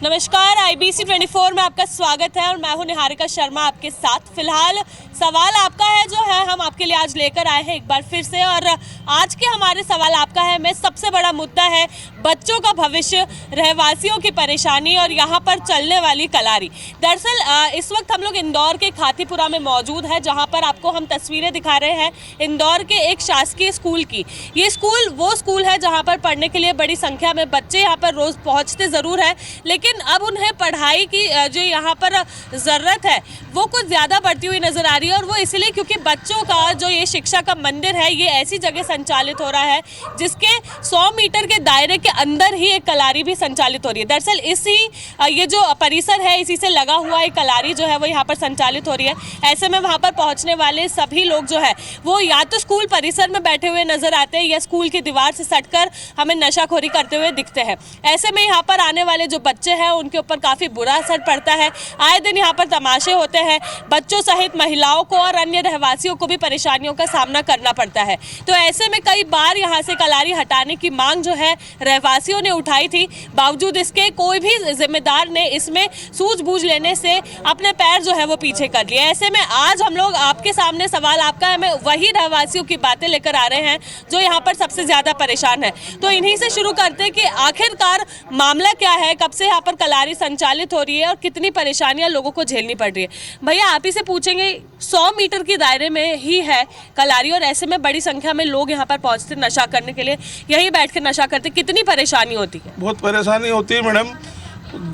नमस्कार, IBC 24 में आपका स्वागत है और मैं हूं निहारिका शर्मा आपके साथ। फिलहाल सवाल आपका है जो है हम आपके लिए आज लेकर आए हैं एक बार फिर से। और आज के हमारे सवाल आपका है में सबसे बड़ा मुद्दा है बच्चों का भविष्य, रहवासियों की परेशानी और यहाँ पर चलने वाली कलारी। दरअसल इस वक्त हम लोग इंदौर के खातीपुरा में मौजूद है, जहाँ पर आपको हम तस्वीरें दिखा रहे हैं इंदौर के एक शासकीय स्कूल की। ये स्कूल वो स्कूल है जहाँ पर पढ़ने के लिए बड़ी संख्या में बच्चे यहाँ पर रोज़ पहुँचते ज़रूर है, लेकिन अब उन्हें पढ़ाई की जो यहाँ पर ज़रूरत है वो कुछ ज़्यादा बढ़ती हुई नज़र आ रही है। और वो इसलिए क्योंकि बच्चों का जो ये शिक्षा का मंदिर है ये ऐसी जगह संचालित हो रहा है जिसके 100 मीटर के दायरे के अंदर ही एक कलारी भी संचालित हो रही है। दरअसल ये जो परिसर है इसी से लगा हुआ एक कलारी जो है वो यहाँ पर संचालित हो रही है। ऐसे में वहाँ पर पहुँचने वाले सभी लोग जो है वो या तो स्कूल परिसर में बैठे हुए नजर आते हैं या स्कूल की दीवार से सटकर हमें नशाखोरी करते हुए दिखते हैं। ऐसे में यहाँ पर आने वाले जो बच्चे हैं उनके ऊपर काफ़ी बुरा असर पड़ता है। आए दिन यहाँ पर तमाशे होते हैं, बच्चों सहित महिलाओं को और अन्य रहवासियों को भी परेशानियों का सामना करना पड़ता है। तो ऐसे में कई बार यहाँ से कलारी हटाने की मांग जो है रहवासियों ने उठाई थी, बावजूद इसके कोई भी जिम्मेदार ने इसमें सूझबूझ लेने से अपने पैर जो है वो पीछे कर लिए। ऐसे में आज हम लोग आपके सामने सवाल आपका है, मैं वही रहवासियों की बातें लेकर आ रहे हैं जो यहाँ पर सबसे ज़्यादा परेशान है। तो इन्हीं से शुरू करते हैं कि आखिरकार मामला क्या है, कब से यहाँ पर कलारी संचालित हो रही है और कितनी परेशानियां लोगों को झेलनी पड़ रही है। भैया आप ही से पूछेंगे, 100 मीटर के दायरे में ही है कलारी और ऐसे में बड़ी संख्या में लोग यहाँ पर पहुँचते नशा करने के लिए, यहीं बैठ कर नशा करते, कितनी परेशानी होती है? बहुत परेशानी होती है मैडम।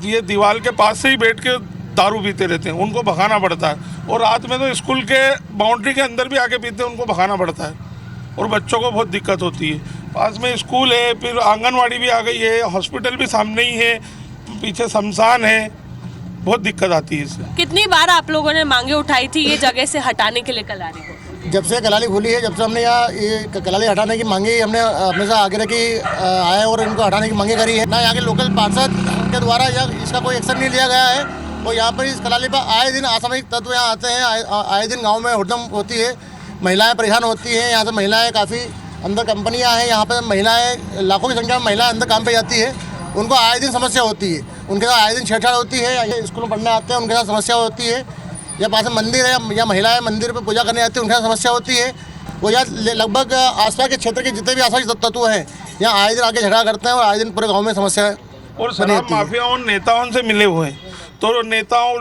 ये दीवार के पास से ही बैठ के दारू पीते रहते हैं, उनको भगाना पड़ता है। और रात में तो स्कूल के बाउंड्री के अंदर भी आके पीते हैं, उनको भगाना पड़ता है और बच्चों को बहुत दिक्कत होती है। पास में स्कूल है, फिर आंगनवाड़ी भी आ गई है, हॉस्पिटल भी सामने ही है, पीछे शमशान है, बहुत दिक्कत आती है इससे। कितनी बार आप लोगों ने मांगे उठाई थी ये जगह से हटाने के लिए कलारी को? जब से कलाली खुली है, जब से हमने यहाँ ये कलाली हटाने की मांगी हमने हमेशा आगे रखी आए और इनको हटाने की मांगे करी है ना। यहाँ के लोकल पार्षद के द्वारा इसका कोई एक्शन नहीं लिया गया है। और यहाँ पर इस कलाली पर आए दिन असामयिक तत्व यहाँ आते हैं, आए दिन गाँव में हुड़दंग होती है, महिलाएँ परेशान होती हैं। यहाँ से महिलाएँ काफ़ी अंदर कंपनियाँ हैं, यहाँ पर महिलाएँ लाखों की संख्या में महिलाएँ अंदर काम पे जाती है, उनको आए दिन समस्या होती है, उनके साथ आए दिन छेड़छाड़ होती है। स्कूल में पढ़ने आते हैं उनके साथ समस्या होती है, या पास में मंदिर है या महिलाएं मंदिर पे पूजा करने आती है उनके साथ समस्या होती है। वो यहाँ लगभग आसपास के क्षेत्र के जितने भी आसपास तत्व हैं यहाँ आए दिन आके झगड़ा करते हैं और आए दिन पूरे गाँव में समस्या और शराब माफियाओं नेताओं से मिले हुए हैं। तो नेताओं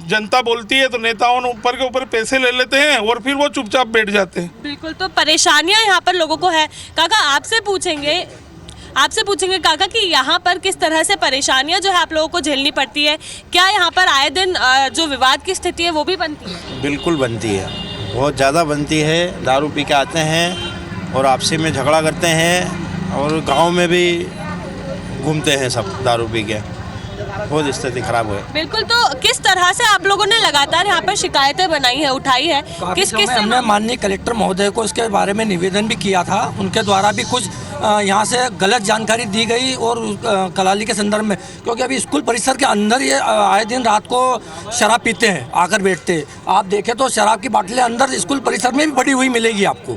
जनता बोलती है तो नेताओं ऊपर के ऊपर पैसे ले लेते हैं और फिर वो चुपचाप बैठ जाते हैं। बिल्कुल, तो परेशानियां यहाँ पर लोगों को है। काका आपसे पूछेंगे काका कि यहाँ पर किस तरह से परेशानियां जो है आप लोगों को झेलनी पड़ती है? क्या यहाँ पर आए दिन जो विवाद की स्थिति है वो भी बनती है? बिल्कुल बनती है, बहुत ज़्यादा बनती है। दारू पी के आते हैं और आपसी में झगड़ा करते हैं और गांव में भी घूमते हैं सब दारू पी के, बहुत स्थिति खराब हुई। बिल्कुल, तो किस तरह से आप लोगों ने लगातार यहाँ पर शिकायतें बनाई है, उठाई है? किस हमने माननीय कलेक्टर महोदय को इसके बारे में निवेदन भी किया था, उनके द्वारा भी कुछ यहाँ से गलत जानकारी दी गई और कलाली के संदर्भ में, क्योंकि अभी स्कूल परिसर के अंदर ये आए दिन रात को शराब पीते हैं, आकर बैठते। आप देखें तो शराब की बाटलें अंदर स्कूल परिसर में भी पड़ी हुई मिलेगी आपको।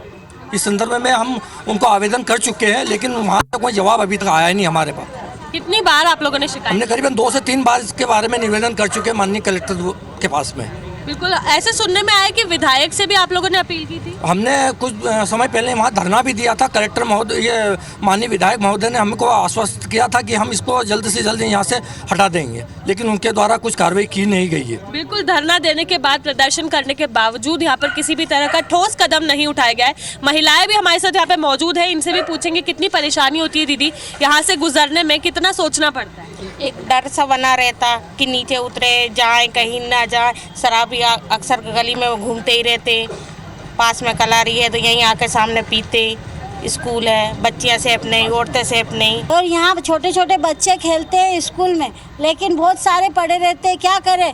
इस संदर्भ में हम उनको आवेदन कर चुके हैं, लेकिन वहाँ तक कोई जवाब अभी तक आया नहीं हमारे पास। कितनी बार आप लोगों ने शिकायत? हमने करीबन 2 से 3 बार इसके बारे में निवेदन कर चुके हैं माननीय कलेक्टर के पास में। बिल्कुल, ऐसे सुनने में आया कि विधायक से भी आप लोगों ने अपील की थी। हमने कुछ समय पहले वहाँ धरना भी दिया था। कलेक्टर महोदय, ये माननीय विधायक महोदय ने हमको आश्वस्त किया था कि हम इसको जल्द से जल्द यहाँ से हटा देंगे, लेकिन उनके द्वारा कुछ कार्रवाई की नहीं गई है। बिल्कुल, धरना देने के बाद, प्रदर्शन करने के बावजूद यहाँ पर किसी भी तरह का ठोस कदम नहीं उठाया गया है। महिलाएं भी हमारे साथ यहाँ पे मौजूद है, इनसे भी पूछेंगे कितनी परेशानी होती है दीदी, यहाँ से गुजरने में कितना सोचना पड़ता है? एक डर सा बना रहता कि नीचे उतरे जाएं कहीं ना जाएं। शराबी अक्सर गली में घूमते ही रहते, पास में कलारी है तो यहीं आके सामने पीते, स्कूल है, बच्चियां सेफ नहीं, औरतें सेफ नहीं। और यहाँ छोटे छोटे बच्चे खेलते हैं स्कूल में, लेकिन बहुत सारे पड़े रहते हैं, क्या करें,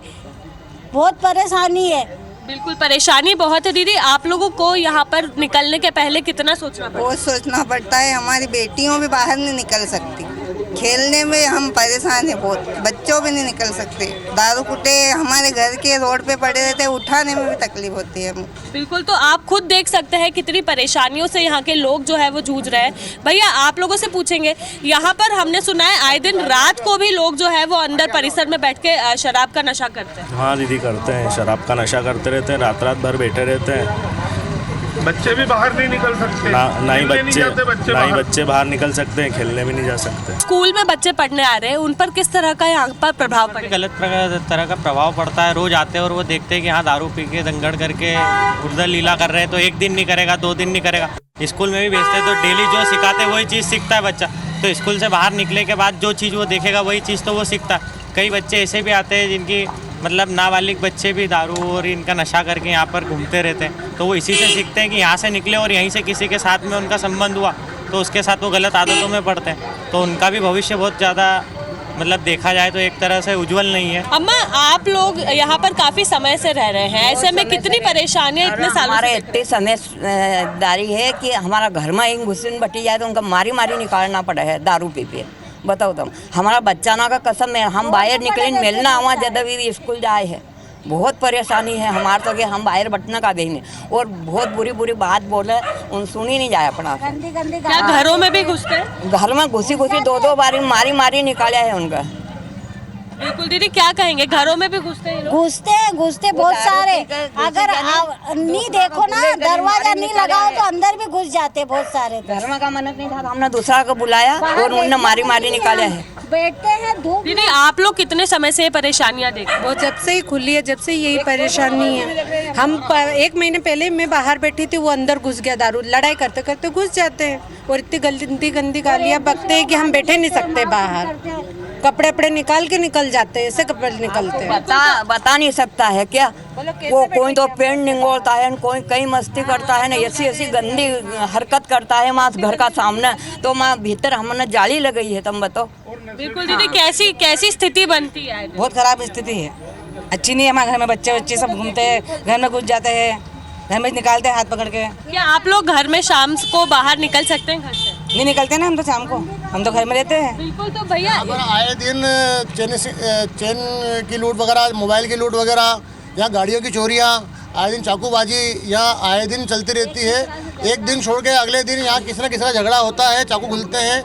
बहुत परेशानी है। बिल्कुल, परेशानी बहुत है दीदी। आप लोगों को यहाँ पर निकलने के पहले कितना सोचना पड़ता है? बहुत सोचना पड़ता है, हमारी बेटियों भी बाहर नहीं निकल सकती। खेलने में हम परेशान हैं बहुत, बच्चों भी नहीं निकल सकते। दारू कुटे हमारे घर के रोड पे पड़े रहते हैं, उठाने में भी तकलीफ होती है हमें। बिल्कुल, तो आप खुद देख सकते हैं कितनी परेशानियों से यहाँ के लोग जो है वो जूझ रहे हैं। भैया आप लोगों से पूछेंगे, यहाँ पर हमने सुना है आए दिन रात को भी लोग जो है वो अंदर परिसर में बैठ के शराब का नशा करते हैं। हाँ दीदी, करते हैं, शराब का नशा करते रहते हैं, रात रात भर बैठे रहते हैं। बच्चे भी बाहर नहीं निकल सकते, ना ही बच्चे बच्चे बाहर निकल सकते हैं, खेलने भी नहीं जा सकते। स्कूल में बच्चे पढ़ने आ रहे हैं, उन पर किस तरह का यहाँ पर प्रभाव पड़े? गलत तरह का प्रभाव पड़ता है। रोज आते हैं और वो देखते हैं कि हाँ दारू पी के दंगड़ करके उधर लीला कर रहे हैं, तो एक दिन नहीं करेगा, 2 दिन नहीं करेगा। स्कूल में भी भेजते हैं तो डेली जो सिखाते हैं वही चीज़ सीखता है बच्चा। तो स्कूल से बाहर निकले के बाद जो चीज़ वो देखेगा वही चीज़ तो वो सीखता है। कई बच्चे ऐसे भी आते हैं जिनकी मतलब नाबालिग बच्चे भी दारू और इनका नशा करके यहाँ पर घूमते रहते हैं, तो वो इसी से सीखते हैं कि यहाँ से निकले और यहीं से किसी के साथ में उनका संबंध हुआ तो उसके साथ वो गलत आदतों में पड़ते हैं। तो उनका भी भविष्य बहुत ज़्यादा मतलब देखा जाए तो एक तरह से उज्जवल नहीं है। अम्मा आप लोग यहाँ पर काफी समय से रह रहे हैं, ऐसे में कितनी परेशानियाँ इतने सालों हमारे से? इतनी समझदारी है कि हमारा घर में एक घुसन बटी जाए तो उनका मारी मारी निकालना पड़ा है दारू पी पे। बताओ तुम, हमारा बच्चा ना का कसम है, हम बाहर निकले मिलना हुआ जब भी स्कूल जाए है, बहुत परेशानी है हमारे तो कि हम बाहर बटना का देने और बहुत बुरी बुरी बात बोले उन सुनी नहीं जाए अपना। क्या घरों में भी घुसते हैं? घर में घुसी 2 बारी मारी मारी निकाला है उनका। बिल्कुल दीदी, क्या कहेंगे, घरों में भी घुसते हैं लोग? घुसते बहुत सारे। अगर नहीं देखो ना, दरवाजा नहीं लगाओ तो अंदर भी घुस जाते बहुत सारे। घर में का मन्नत नहीं था, हमने दूसरा को बुलाया और उन्होंने मारी मारी निकाला है। बैठते हैं धूप। दीदी आप लोग कितने समय से ये परेशानियाँ देख? वो जब से ही खुली है, जब से यही परेशानी है। हम 1 महीने पहले मैं बाहर बैठी थी, वो अंदर घुस गया, दारू लड़ाई करते करते घुस जाते हैं और इतनी गंदी गंदी गालियाँ बकते हैं कि हम बैठे नहीं सकते बाहर। कपड़े अपड़े निकाल के निकल जाते हैं, ऐसे कपड़े निकलते हैं। बता नहीं सकता है क्या वो, कोई तो पेड़ निगोड़ता है, कोई कहीं मस्ती करता है ना, ऐसी ऐसी गंदी हरकत करता है माँ घर का सामने, तो माँ भीतर हमने जाली लगाई है। तुम बताओ। बिल्कुल दीदी, कैसी स्थिति बनती है? बहुत खराब स्थिति है, अच्छी नहीं है। हमारे घर में बच्चे सब घूमते हैं, घर में घुस जाते हैं, घर में निकालते हैं हाथ पकड़ के। क्या आप लोग घर में शाम को बाहर निकल सकते हैं? घर से नहीं निकलते ना हम तो शाम को, हम तो घर में रहते हैं। बिल्कुल, तो भैया आए दिन चेन की लूट वगैरह, मोबाइल की लूट वगैरह, यहाँ गाड़ियों की चोरियाँ, आए दिन चाकूबाजी यहाँ आए दिन चलती रहती है। एक दिन छोड़ के अगले दिन यहाँ किसी न किसी का झगड़ा होता है, चाकू खुलते हैं।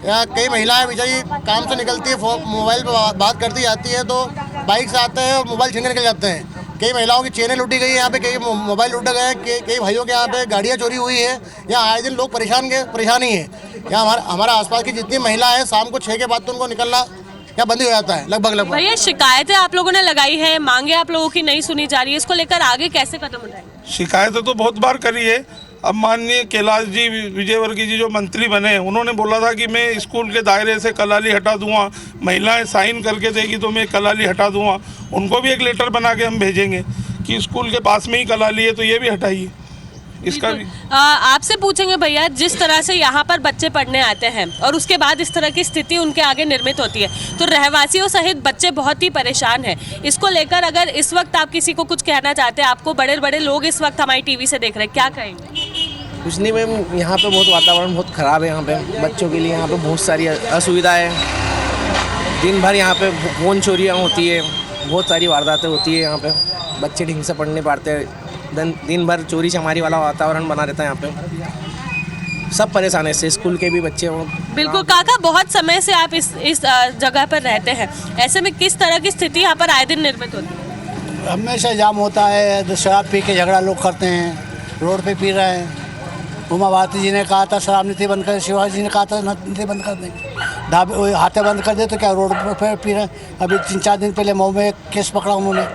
यहाँ कई महिलाएं बेचारी काम से निकलती है, मोबाइल पर बात करती जाती है तो बाइक से आते हैं और मोबाइल छीन के निकल जाते हैं। कई महिलाओं की चेनें लूटी गई है यहाँ पे, कई मोबाइल लूटे गए हैं, कई भाइयों के यहाँ पे गाड़ियाँ चोरी हुई है। यहाँ आए दिन लोग परेशानी है। यहाँ हमारा आसपास की जितनी महिला है, शाम को 6 के बाद तो उनको निकलना यहाँ बंद हो जाता है लगभग। भैया शिकायतें आप लोगों ने लगाई है, मांगे आप लोगों की नहीं सुनी जा रही है, इसको लेकर आगे कैसे कदम उठाएंगे? शिकायतें तो बहुत बार करी है। अब माननीय कैलाश जी विजयवर्गीय जी जो मंत्री बने, उन्होंने बोला था कि मैं स्कूल के दायरे से कलाली हटा दूंगा, महिलाएं साइन करके देगी तो मैं कलाली हटा दूंगा। उनको भी एक लेटर बना के हम भेजेंगे कि स्कूल के पास में ही कलाली है तो ये भी हटाइए। इसका भी आपसे पूछेंगे भैया, जिस तरह से यहाँ पर बच्चे पढ़ने आते हैं और उसके बाद इस तरह की स्थिति उनके आगे निर्मित होती है, तो रहवासियों सहित बच्चे बहुत ही परेशान हैं। इसको लेकर अगर इस वक्त आप किसी को कुछ कहना चाहते हैं, आपको बड़े बड़े लोग इस वक्त हमारी टीवी से देख रहे हैं, क्या कहेंगे? कुछ नहीं मैम, यहाँ पे बहुत वातावरण बहुत ख़राब है। यहाँ पे बच्चों के लिए यहाँ पे बहुत सारी असुविधाएँ, दिन भर यहाँ पे फ़ोन चोरियाँ होती है, बहुत सारी वारदातें होती है। यहाँ पे बच्चे ढंग से पढ़ नहीं पाते, दिन भर चोरी चमारी वाला वातावरण बना रहता है यहाँ पे। सब परेशान है इससे, स्कूल के भी बच्चे हों। बिल्कुल काका, बहुत समय से आप इस जगह पर रहते हैं, ऐसे में किस तरह की स्थिति यहाँ पर आए दिन निर्मित होती है? हमेशा जाम होता है, तो शराब पी के झगड़ा लोग करते हैं, रोड पे पी रहे हैं। उमा भारती जी ने कहा था शराब नीति बंद कर, शिवाजी जी ने कहा था नीति बंद कर देंगे, ढाबे हाथे बंद कर दे, तो क्या रोड पर पी रहे हैं। अभी 3-4 दिन पहले मऊ में केस पकड़ा उन्होंने,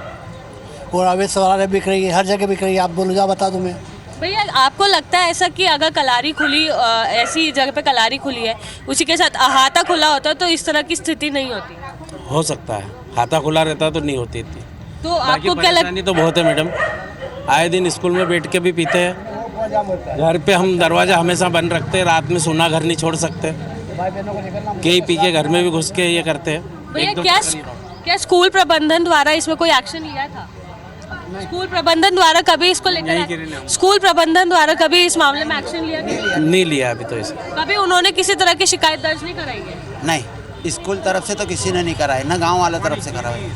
और अवैध शराब बिक रही है, हर जगह बिक रही है। आप बोलो, जा बता दूँ मैं। भैया आपको लगता है ऐसा कि अगर कलारी खुली, ऐसी जगह पे कलारी खुली है, उसी के साथ अहाता खुला होता तो इस तरह की स्थिति नहीं होती? हो सकता है, खाता खुला रहता तो नहीं होती थी। तो आपको क्या लगता है? तो बहुत है मैडम, आए दिन स्कूल में बैठ के भी पीते हैं, घर पे हम दरवाज़ा हमेशा बंद रखते हैं, रात में सोना घर नहीं छोड़ सकते, कई पी के घर में भी घुस के ये करते हैं। भैया क्या स्कूल प्रबंधन द्वारा इसमें कोई एक्शन लिया था? स्कूल प्रबंधन द्वारा कभी इसको लेकर, स्कूल प्रबंधन द्वारा कभी इस मामले में एक्शन लिया? नहीं लिया अभी तो इसे। कभी उन्होंने किसी तरह की शिकायत दर्ज नहीं कराई है? नहीं। स्कूल तरफ से तो किसी ने नहीं कराए, ना गांव वाला तरफ से कराए।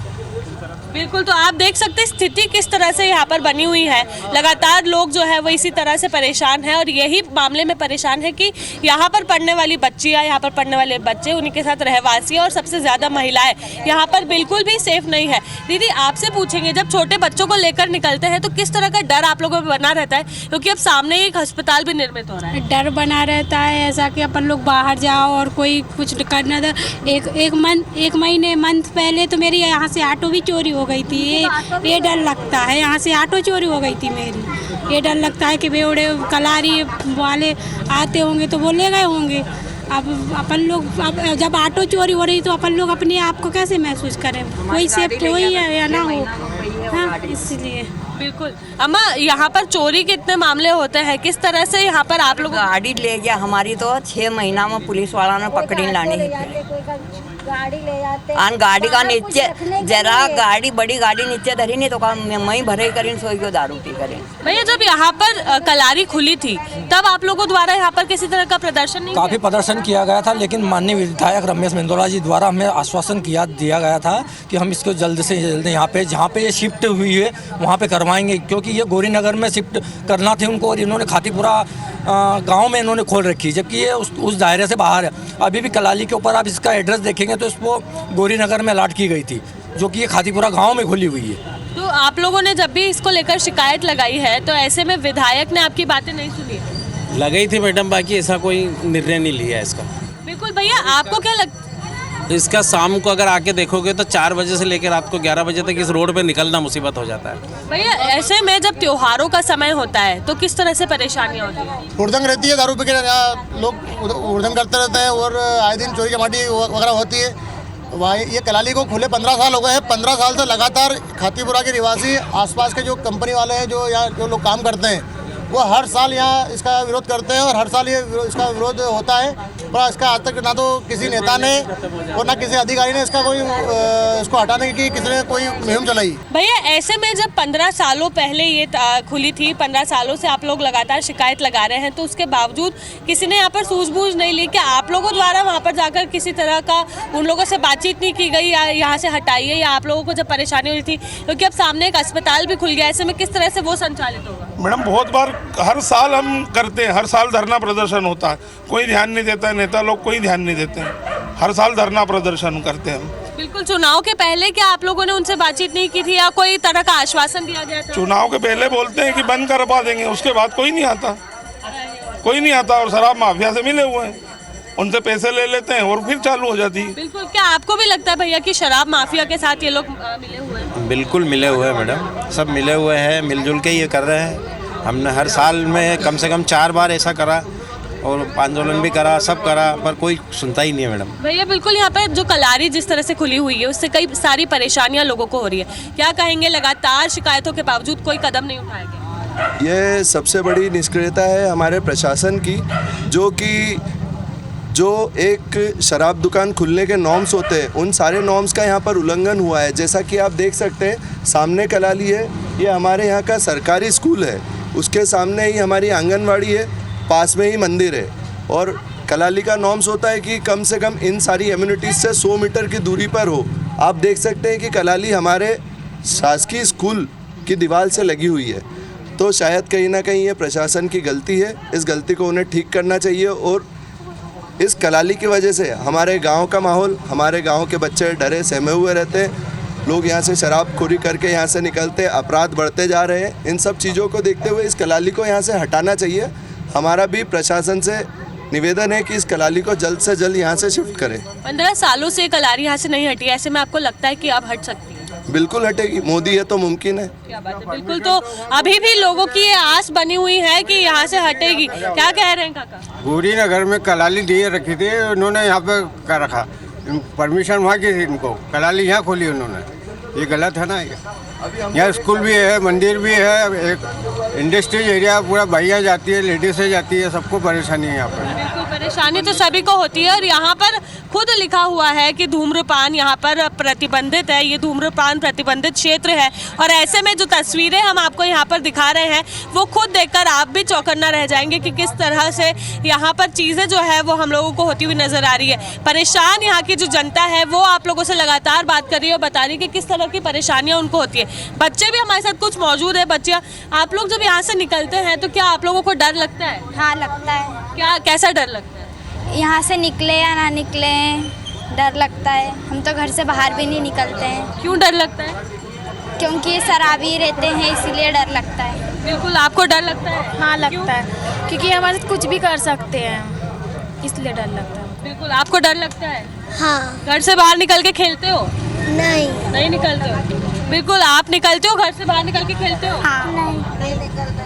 बिल्कुल, तो आप देख सकते हैं स्थिति किस तरह से यहाँ पर बनी हुई है। लगातार लोग जो है वो इसी तरह से परेशान हैं और यही मामले में परेशान है कि यहाँ पर पढ़ने वाली बच्चियाँ, यहाँ पर पढ़ने वाले बच्चे, उन्हीं के साथ रहवासी और सबसे ज़्यादा महिलाएं यहाँ पर बिल्कुल भी सेफ नहीं है। दीदी, आपसे पूछेंगे, जब छोटे बच्चों को लेकर निकलते हैं तो किस तरह का डर आप लोगों में बना रहता है, क्योंकि अब सामने एक अस्पताल भी निर्मित हो रहा है? डर बना रहता है ऐसा कि अपन लोग बाहर जाओ और कोई कुछ करना था। एक महीने मंथ पहले तो मेरी यहाँ से ऑटो भी चोरी हो गई थी। ये डर लगता है, यहाँ से ऑटो चोरी हो गई थी मेरी। ये डर लगता है कि बेवड़े कलारी वाले आते होंगे तो वो ले गए होंगे। अब अपन लोग, अब जब ऑटो चोरी हो रही तो अपन लोग अपने आप को कैसे महसूस करें? कोई सेफ्टी हुई है या ना हो, हाँ, इसलिए। बिल्कुल। अम्मा, यहाँ पर चोरी के इतने मामले होते हैं, किस तरह से यहाँ पर आप लोग? गाड़ी ले गया हमारी तो 6 महीना में पुलिस वाला ने पकड़ी लाने गाड़ी ले जाते आन गाड़ी का नीचे जरा गाड़ी, बड़ी गाड़ी नीचे धरी नहीं तो मई भरे करीन सोई को दारू पी करें। भैया, जब यहाँ पर कलारी खुली थी तब आप लोगों द्वारा यहाँ पर किसी तरह का प्रदर्शन नहीं? काफ़ी प्रदर्शन किया गया था, लेकिन माननीय विधायक रमेश मेंदोला जी द्वारा हमें आश्वासन दिया गया था कि हम इसको जल्द से जल्द यहाँ पे जहाँ पे ये शिफ्ट हुई है वहाँ पे करवाएंगे, क्योंकि ये गौरी नगर में शिफ्ट करना थी उनको और इन्होंने खातीपुरा गांव में इन्होंने खोल रखी है, जबकि ये उस दायरे से बाहर है। अभी भी कलाली के ऊपर आप इसका एड्रेस देखेंगे तो इसको गौरी नगर में अलॉट की गई थी, जो कि ये खातीपुरा गांव में खुली हुई है। तो आप लोगों ने जब भी इसको लेकर शिकायत लगाई है तो ऐसे में विधायक ने आपकी बातें नहीं सुनी? लगाई थी मैडम, बाकी ऐसा कोई निर्णय नहीं लिया इसका। बिल्कुल। भैया, आपको क्या लगता है इसका? शाम को अगर आके देखोगे तो 4 बजे से लेकर रात को 11 बजे तक इस रोड पे निकलना मुसीबत हो जाता है। भैया, ऐसे में जब त्योहारों का समय होता है तो किस तरह से परेशानियाँ होती है? हुड़दंग रहती है, दारू पी के लोग हुड़दंग करते रहते हैं और आए दिन चोरी चमाटी वगैरह होती है। वहाँ ये कलाली को खुले 15 साल हो गए हैं। 15 साल से लगातार खातीपुरा के निवासी, आसपास के जो कंपनी वाले हैं, जो यहाँ जो लोग काम करते हैं, वो हर साल यहाँ इसका विरोध करते हैं और हर साल इसका विरोध होता है। और इसका आज तक ना तो किसी नेता ने और ना किसी अधिकारी ने इसको हटाने की किसी ने कोई मुहिम चलाई। भैया, ऐसे में जब 15 सालों पहले ये खुली थी, 15 सालों से आप लोग लगातार शिकायत लगा रहे हैं, तो उसके बावजूद किसी ने यहाँ पर सूझबूझ नहीं ली? क्या आप लोगों द्वारा वहाँ पर जाकर किसी तरह का उन लोगों से बातचीत नहीं की गई या यहाँ से हटाइए, या आप लोगों को जब परेशानी हुई थी, क्योंकि अब सामने एक अस्पताल भी खुल गया, ऐसे में किस तरह से वो संचालित होगा? मैडम, बहुत बार हर साल हम करते हैं, हर साल धरना प्रदर्शन होता है, कोई ध्यान नहीं देता है, नेता लोग कोई ध्यान नहीं देते हैं, हर साल धरना प्रदर्शन करते हैं। बिल्कुल। चुनाव के पहले क्या आप लोगों ने उनसे बातचीत नहीं की थी या कोई तरह का आश्वासन दिया गया था? चुनाव के पहले बोलते हैं कि बंद करवा देंगे, उसके बाद कोई नहीं आता, कोई नहीं आता। और शराब माफिया से मिले हुए हैं, उनसे पैसे ले लेते हैं और फिर चालू हो जाती है। बिल्कुल। क्या आपको भी लगता है भैया कि शराब माफिया के साथ ये लोग मिले हुए हैं? बिल्कुल मिले हुए हैं मैडम, सब मिले हुए हैं, मिलजुल के ये कर रहे हैं। हमने हर साल में कम से कम 4 बार ऐसा करा और आंदोलन भी करा, सब करा, पर कोई सुनता ही नहीं है मैडम। भैया, बिल्कुल यहाँ पर जो कलारी जिस तरह से खुली हुई है उससे कई सारी परेशानियाँ लोगों को हो रही है, क्या कहेंगे? लगातार शिकायतों के बावजूद कोई कदम नहीं उठाया गया। ये सबसे बड़ी निष्क्रियता है हमारे प्रशासन की, जो एक शराब दुकान खुलने के नॉर्म्स होते हैं, उन सारे नॉर्म्स का यहाँ पर उल्लंघन हुआ है। जैसा कि आप देख सकते हैं, सामने कलाली है, ये हमारे यहाँ का सरकारी स्कूल है, उसके सामने ही हमारी आंगनवाड़ी है, पास में ही मंदिर है। और कलाली का नॉर्म्स होता है कि कम से कम इन सारी एम्यूनिटीज़ से 100 मीटर की दूरी पर हो। आप देख सकते हैं कि कलाली हमारे शासकीय स्कूल की दीवार से लगी हुई है, तो शायद कहीं ना कहीं ये प्रशासन की गलती है। इस गलती को उन्हें ठीक करना चाहिए। और इस कलाली की वजह से हमारे गांव का माहौल, हमारे गांव के बच्चे डरे सहमे हुए रहते हैं, लोग यहाँ से शराबखोरी करके यहाँ से निकलते, अपराध बढ़ते जा रहे हैं। इन सब चीज़ों को देखते हुए इस कलाली को यहाँ से हटाना चाहिए। हमारा भी प्रशासन से निवेदन है कि इस कलाली को जल्द से जल्द यहाँ से शिफ्ट करें। 15 सालों से कलारी यहाँ से नहीं हटी, ऐसे में आपको लगता है कि अब हट सकती है? बिल्कुल हटेगी, मोदी है तो मुमकिन है। क्या बात है। बिल्कुल। तो अभी भी लोगों की ये आस बनी हुई है कि यहाँ से हटेगी, क्या कह रहे हैं काका? गौरी नगर में कलाली दिए रखी थी, उन्होंने यहाँ पे कर रखा, परमिशन वहाँ की थी, इनको कलाली यहाँ खोली उन्होंने, ये गलत है ना। यहाँ स्कूल भी है, मंदिर भी है, एक इंडस्ट्रियल एरिया, पूरा भैया जाती है, लेडीज़ें जाती है, सबको परेशानी है यहाँ पर। परेशानी तो सभी को होती है और यहाँ पर खुद लिखा हुआ है कि धूम्रपान यहाँ पर प्रतिबंधित है, ये धूम्रपान प्रतिबंधित क्षेत्र है। और ऐसे में जो तस्वीरें हम आपको यहाँ पर दिखा रहे हैं वो खुद देखकर आप भी चौकन्ना रह जाएंगे कि किस तरह से यहाँ पर चीज़ें जो है वो हम लोगों को होती हुई नजर आ रही है। परेशान यहाँ की जो जनता है वो आप लोगों से लगातार बात कर रही है और बता रही है कि किस तरह की परेशानियाँ उनको होती है। बच्चे भी हमारे साथ कुछ मौजूद है। बच्चियाँ, आप लोग जब यहाँ से निकलते हैं तो क्या आप लोगों को डर लगता है? हाँ लगता है। क्या, कैसा डर लगता है? यहाँ से निकले या ना निकले डर लगता है। हम तो घर से बाहर भी नहीं निकलते हैं। क्यों डर लगता है? क्योंकि शराबी रहते हैं इसीलिए डर लगता है। बिल्कुल, आपको डर लगता है? हाँ लगता है, क्योंकि हमारे साथ कुछ भी कर सकते हैं इसलिए डर लगता है। बिल्कुल, आपको डर लगता है? हाँ। घर से बाहर निकल के खेलते हो? नहीं निकलते हो? बिल्कुल, आप निकलते हो घर से बाहर निकल के खेलते हो? हाँ।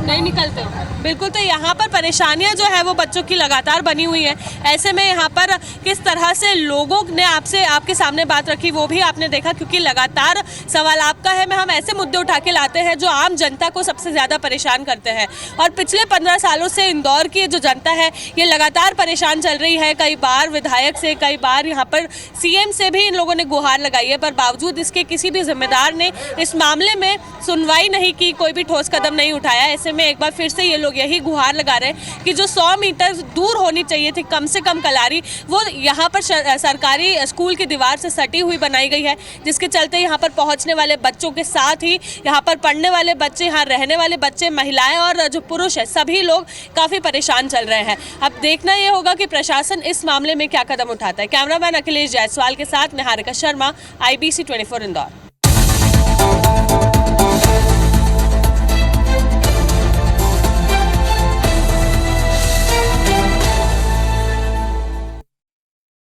नहीं निकलते हो। बिल्कुल, तो यहाँ पर परेशानियाँ जो है वो बच्चों की लगातार बनी हुई है। ऐसे में यहाँ पर किस तरह से लोगों ने आपके सामने बात रखी वो भी आपने देखा, क्योंकि लगातार सवाल आपका है में हम ऐसे मुद्दे उठा के लाते हैं जो आम जनता को सबसे ज़्यादा परेशान करते हैं। और पिछले 15 सालों से इंदौर की जो जनता है ये लगातार परेशान चल रही है। कई बार विधायक से, कई बार यहाँ पर CM से भी इन लोगों ने गुहार लगाई है, पर बावजूद इसके किसी भी जिम्मेदार ने इस मामले में सुनवाई नहीं की, कोई भी ठोस कदम नहीं उठाया। ऐसे में एक बार फिर से ये लोग यही गुहार लगा रहे हैं कि जो 100 मीटर दूर होनी चाहिए थी कम से कम कलारी, वो यहाँ पर सरकारी स्कूल की दीवार से सटी हुई बनाई गई है, जिसके चलते यहाँ पर पहुँचने वाले बच्चों के साथ ही यहाँ पर पढ़ने वाले बच्चे, यहाँ रहने वाले बच्चे, महिलाएं और जो पुरुष है सभी लोग काफ़ी परेशान चल रहे हैं। अब देखना ये होगा कि प्रशासन इस मामले में क्या कदम उठाता है। कैमरामैन अखिलेश जायसवाल के साथ निहारिका शर्मा, IBC 24 इंदौर।